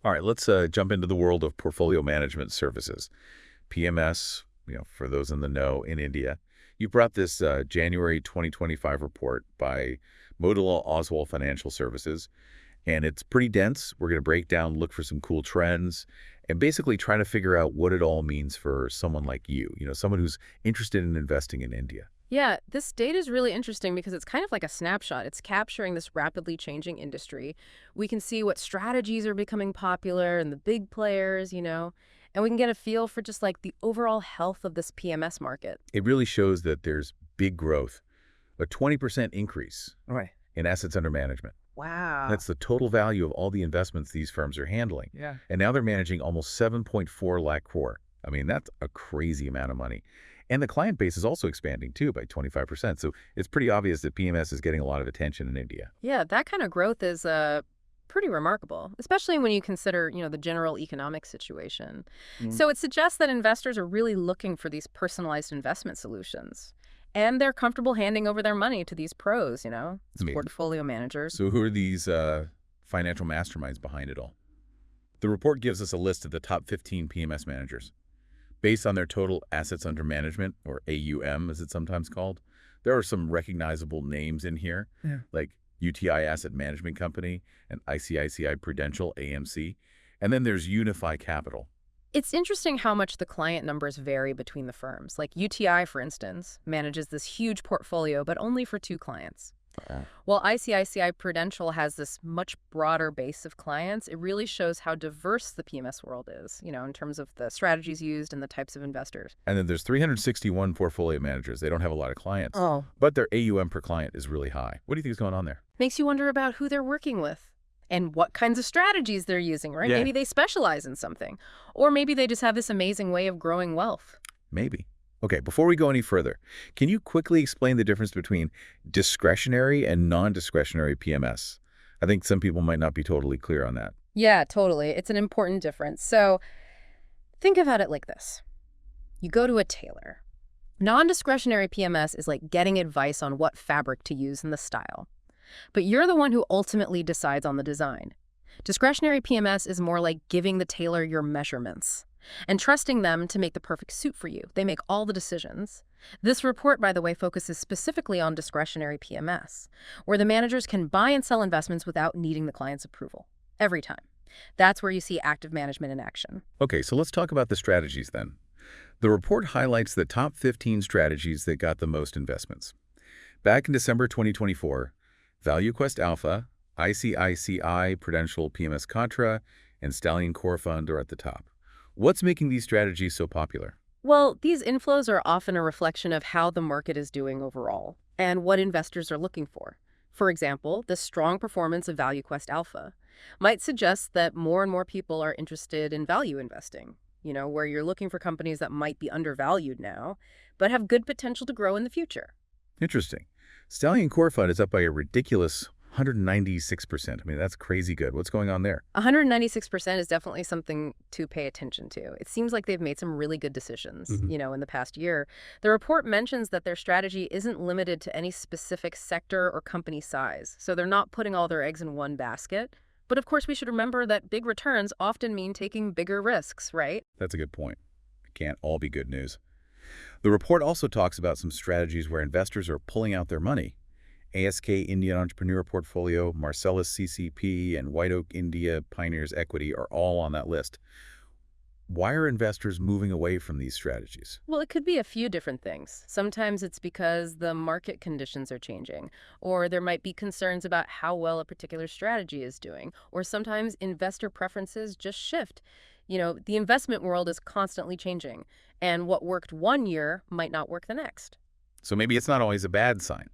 All right, let's jump into the world of portfolio management services. PMS, for those in the know, in India. You brought this January 2025 report by Motilal Oswal Financial Services, and it's pretty dense. We're going to break down, look for some cool trends, and basically try to figure out what it all means for someone like you, someone who's interested in investing in India. Yeah, this data is really interesting because it's kind of like a snapshot. It's capturing this rapidly changing industry. We can see what strategies are becoming popular and the big players, and we can get a feel for just like the overall health of this PMS market. It really shows that there's big growth, a 20% increase Right. in assets under management. Wow. That's the total value of all the investments these firms are handling. Yeah. And now they're managing almost 7.4 lakh crore. I mean, that's a crazy amount of money. And the client base is also expanding, too, by 25%. So it's pretty obvious that PMS is getting a lot of attention in India. Yeah, that kind of growth is pretty remarkable, especially when you consider, the general economic situation. So it suggests that investors are really looking for these personalized investment solutions. And they're comfortable handing over their money to these pros, these portfolio managers. So who are these financial masterminds behind it all? The report gives us a list of the top 15 PMS managers. Based on their total assets under management, or AUM as it's sometimes called, there are some recognizable names in here, like UTI Asset Management Company and ICICI Prudential, AMC. And then there's Unify Capital. It's interesting how much the client numbers vary between the firms. Like UTI, for instance, manages this huge portfolio, but only for 2 clients. While ICICI Prudential has this much broader base of clients, it really shows how diverse the PMS world is, in terms of the strategies used and the types of investors. And then there's 361 portfolio managers. They don't have a lot of clients, but their AUM per client is really high. What do you think is going on there? Makes you wonder about who they're working with and what kinds of strategies they're using, right? Yeah. Maybe they specialize in something, or maybe they just have this amazing way of growing wealth. Maybe. Okay, before we go any further, can you quickly explain the difference between discretionary and non-discretionary PMS? I think some people might not be totally clear on that. Yeah, totally. It's an important difference. So think about it like this. You go to a tailor. Non-discretionary PMS is like getting advice on what fabric to use in the style. But you're the one who ultimately decides on the design. Discretionary PMS is more like giving the tailor your measurements and trusting them to make the perfect suit for you. They make all the decisions. This report, by the way, focuses specifically on discretionary PMS, where the managers can buy and sell investments without needing the client's approval. Every time. That's where you see active management in action. Okay, so let's talk about the strategies then. The report highlights the top 15 strategies that got the most investments. Back in December 2024, ValueQuest Alpha, ICICI Prudential PMS Contra, and Stallion Core Fund are at the top. What's making these strategies so popular? Well, these inflows are often a reflection of how the market is doing overall and what investors are looking for. For example, the strong performance of ValueQuest Alpha might suggest that more and more people are interested in value investing, where you're looking for companies that might be undervalued now, but have good potential to grow in the future. Interesting. Stallion Core Fund is up by a ridiculous 196%. I mean, that's crazy good. What's going on there? 196% is definitely something to pay attention to. It seems like they've made some really good decisions, in the past year. The report mentions that their strategy isn't limited to any specific sector or company size. So they're not putting all their eggs in one basket. But of course, we should remember that big returns often mean taking bigger risks, right? That's a good point. It can't all be good news. The report also talks about some strategies where investors are pulling out their money. ASK Indian Entrepreneur Portfolio, Marcellus CCP, and White Oak India Pioneers Equity are all on that list. Why are investors moving away from these strategies? Well, it could be a few different things. Sometimes it's because the market conditions are changing, or there might be concerns about how well a particular strategy is doing, or sometimes investor preferences just shift. The investment world is constantly changing, and what worked one year might not work the next. So maybe it's not always a bad sign,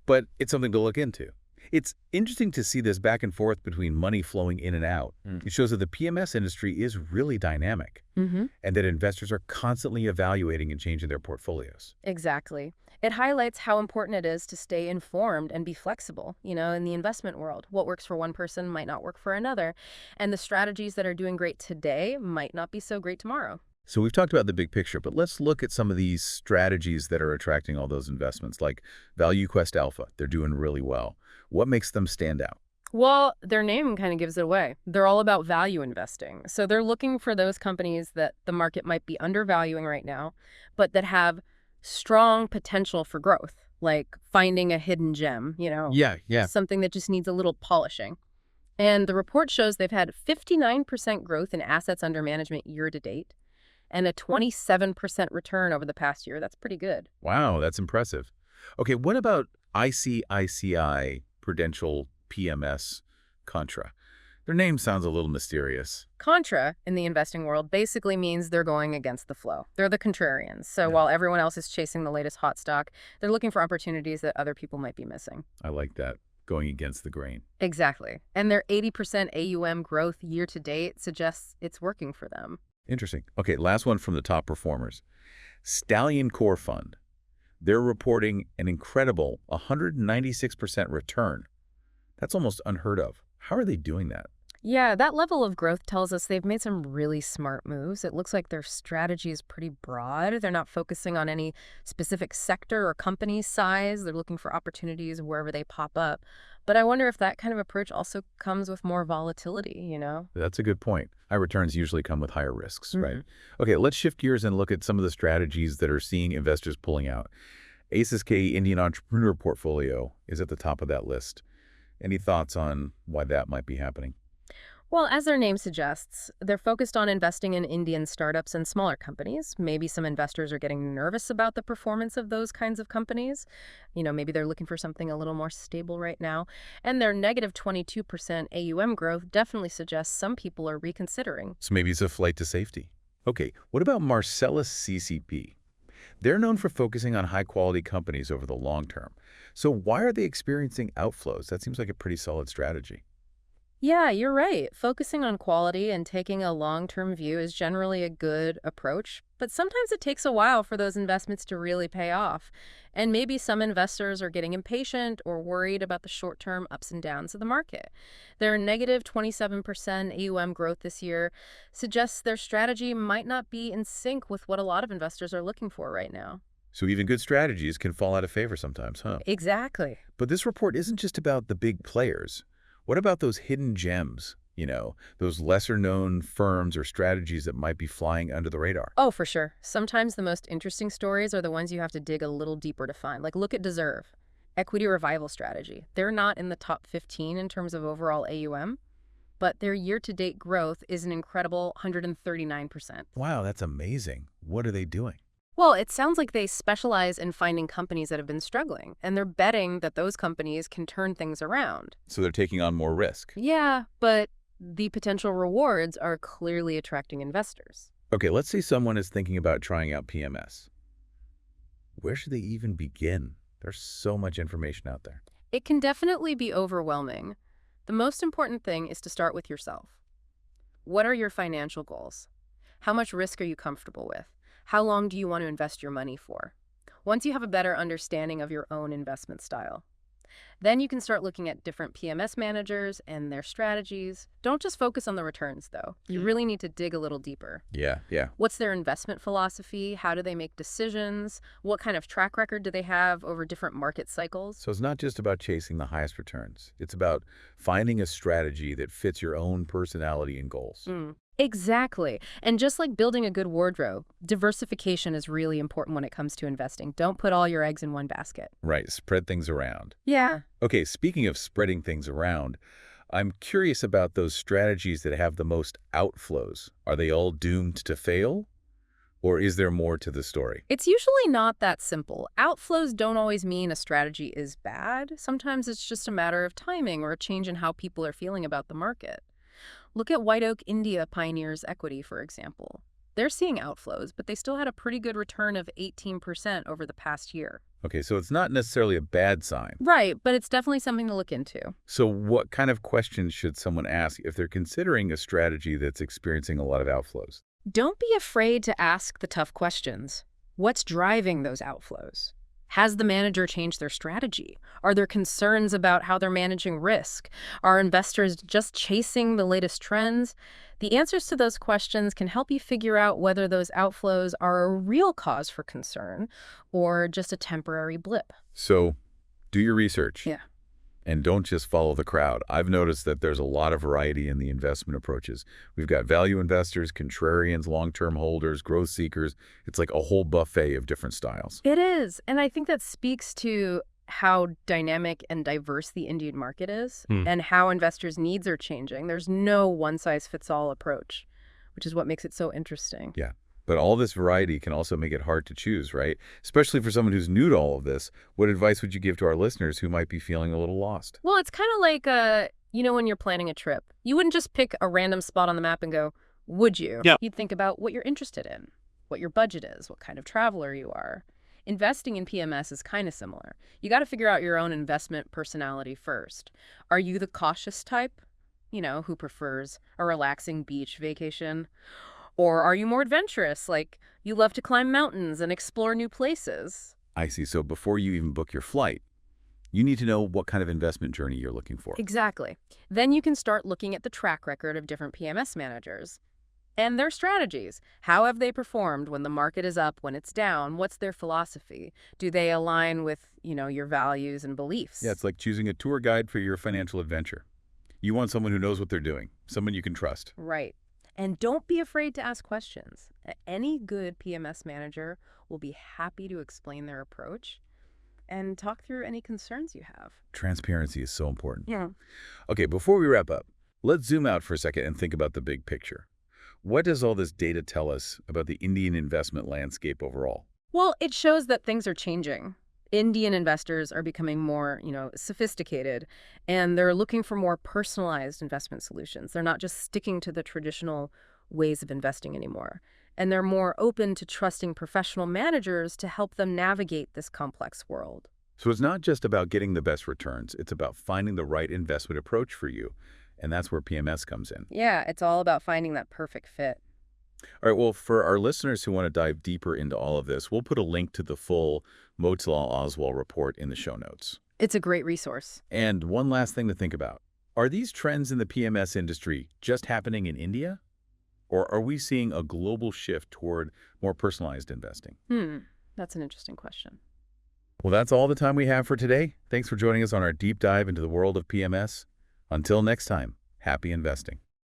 but it's something to look into. It's interesting to see this back and forth between money flowing in and out. It shows that the PMS industry is really dynamic and that investors are constantly evaluating and changing their portfolios. Exactly. It highlights how important it is to stay informed and be flexible, in the investment world. What works for one person might not work for another, and the strategies that are doing great today might not be so great tomorrow. So we've talked about the big picture, but let's look at some of these strategies that are attracting all those investments, like ValueQuest Alpha. They're doing really well. What makes them stand out? Well, their name kind of gives it away. They're all about value investing. So they're looking for those companies that the market might be undervaluing right now, but that have strong potential for growth, like finding a hidden gem, Yeah, yeah. something that just needs a little polishing. And the report shows they've had 59% growth in assets under management year to date and a 27% return over the past year. That's pretty good. Wow, that's impressive. Okay, what about ICICI Prudential PMS Contra? Their name sounds a little mysterious. Contra in the investing world basically means they're going against the flow. They're the contrarians. So Yeah. while everyone else is chasing the latest hot stock, they're looking for opportunities that other people might be missing. I like that, going against the grain. Exactly. And their 80% AUM growth year to date suggests it's working for them. Interesting. Okay, last one from the top performers. Stallion Core Fund. They're reporting an incredible 196% return. That's almost unheard of. How are they doing that? Yeah, that level of growth tells us they've made some really smart moves. It looks like their strategy is pretty broad. They're not focusing on any specific sector or company size. They're looking for opportunities wherever they pop up. But I wonder if that kind of approach also comes with more volatility. That's a good point. High returns usually come with higher risks, right? Mhm. Okay, let's shift gears and look at some of the strategies that are seeing investors pulling out. ACE's K Indian Entrepreneur Portfolio is at the top of that list. Any thoughts on why that might be happening? Well, as their name suggests, they're focused on investing in Indian startups and smaller companies. Maybe some investors are getting nervous about the performance of those kinds of companies. Maybe they're looking for something a little more stable right now. And their negative 22% AUM growth definitely suggests some people are reconsidering. So maybe it's a flight to safety. Okay, what about Marcellus CCP? They're known for focusing on high-quality companies over the long term. So why are they experiencing outflows? That seems like a pretty solid strategy. Yeah, you're right. Focusing on quality and taking a long-term view is generally a good approach, but sometimes it takes a while for those investments to really pay off. And maybe some investors are getting impatient or worried about the short-term ups and downs of the market. Their negative 27% AUM growth this year suggests their strategy might not be in sync with what a lot of investors are looking for right now. So even good strategies can fall out of favor sometimes, huh? Exactly. But this report isn't just about the big players. What about those hidden gems? Those lesser-known firms or strategies that might be flying under the radar? Oh, for sure. Sometimes the most interesting stories are the ones you have to dig a little deeper to find. Like, look at Deserve, equity revival strategy. They're not in the top 15 in terms of overall AUM, but their year-to-date growth is an incredible 139%. Wow, that's amazing. What are they doing? Well, it sounds like they specialize in finding companies that have been struggling, and they're betting that those companies can turn things around. So they're taking on more risk. Yeah, but the potential rewards are clearly attracting investors. Okay, let's say someone is thinking about trying out PMS. Where should they even begin? There's so much information out there. It can definitely be overwhelming. The most important thing is to start with yourself. What are your financial goals? How much risk are you comfortable with? How long do you want to invest your money for? Once you have a better understanding of your own investment style, then you can start looking at different PMS managers and their strategies. Don't just focus on the returns, though. You really need to dig a little deeper. Yeah. What's their investment philosophy? How do they make decisions? What kind of track record do they have over different market cycles? So it's not just about chasing the highest returns. It's about finding a strategy that fits your own personality and goals. Exactly. And just like building a good wardrobe, diversification is really important when it comes to investing. Don't put all your eggs in one basket. Right, spread things around. Yeah. Okay, speaking of spreading things around, I'm curious about those strategies that have the most outflows. Are they all doomed to fail? Or is there more to the story? It's usually not that simple. Outflows don't always mean a strategy is bad. Sometimes it's just a matter of timing or a change in how people are feeling about the market. Look at White Oak India Pioneers Equity, for example. They're seeing outflows, but they still had a pretty good return of 18% over the past year. Okay, so it's not necessarily a bad sign. Right, but it's definitely something to look into. So what kind of questions should someone ask if they're considering a strategy that's experiencing a lot of outflows? Don't be afraid to ask the tough questions. What's driving those outflows? Has the manager changed their strategy? Are there concerns about how they're managing risk? Are investors just chasing the latest trends? The answers to those questions can help you figure out whether those outflows are a real cause for concern or just a temporary blip. So do your research. Yeah. And don't just follow the crowd. I've noticed that there's a lot of variety in the investment approaches. We've got value investors, contrarians, long-term holders, growth seekers. It's like a whole buffet of different styles. It is. And I think that speaks to how dynamic and diverse the Indian market is and how investors' needs are changing. There's no one-size-fits-all approach, which is what makes it so interesting. Yeah. But all this variety can also make it hard to choose, right? Especially for someone who's new to all of this. What advice would you give to our listeners who might be feeling a little lost? Well, it's kind of like, when you're planning a trip, you wouldn't just pick a random spot on the map and go, would you? Yeah. You'd think about what you're interested in, what your budget is, what kind of traveler you are. Investing in PMS is kind of similar. You got to figure out your own investment personality first. Are you the cautious type, who prefers a relaxing beach vacation? Or are you more adventurous, like you love to climb mountains and explore new places? I see. So before you even book your flight, you need to know what kind of investment journey you're looking for. Exactly. Then you can start looking at the track record of different PMS managers and their strategies. How have they performed when the market is up, when it's down? What's their philosophy? Do they align with, your values and beliefs? Yeah, it's like choosing a tour guide for your financial adventure. You want someone who knows what they're doing, someone you can trust. Right. And don't be afraid to ask questions. Any good PMS manager will be happy to explain their approach and talk through any concerns you have. Transparency is so important. Yeah. Okay, before we wrap up, let's zoom out for a second and think about the big picture. What does all this data tell us about the Indian investment landscape overall? Well, it shows that things are changing. Indian investors are becoming more, sophisticated, and they're looking for more personalized investment solutions. They're not just sticking to the traditional ways of investing anymore. And they're more open to trusting professional managers to help them navigate this complex world. So it's not just about getting the best returns, it's about finding the right investment approach for you. And that's where PMS comes in. Yeah, it's all about finding that perfect fit. All right, well, for our listeners who want to dive deeper into all of this, we'll put a link to the full Motilal Oswal report in the show notes. It's a great resource. And one last thing to think about. Are these trends in the PMS industry just happening in India? Or are we seeing a global shift toward more personalized investing? That's an interesting question. Well, that's all the time we have for today. Thanks for joining us on our deep dive into the world of PMS. Until next time, happy investing.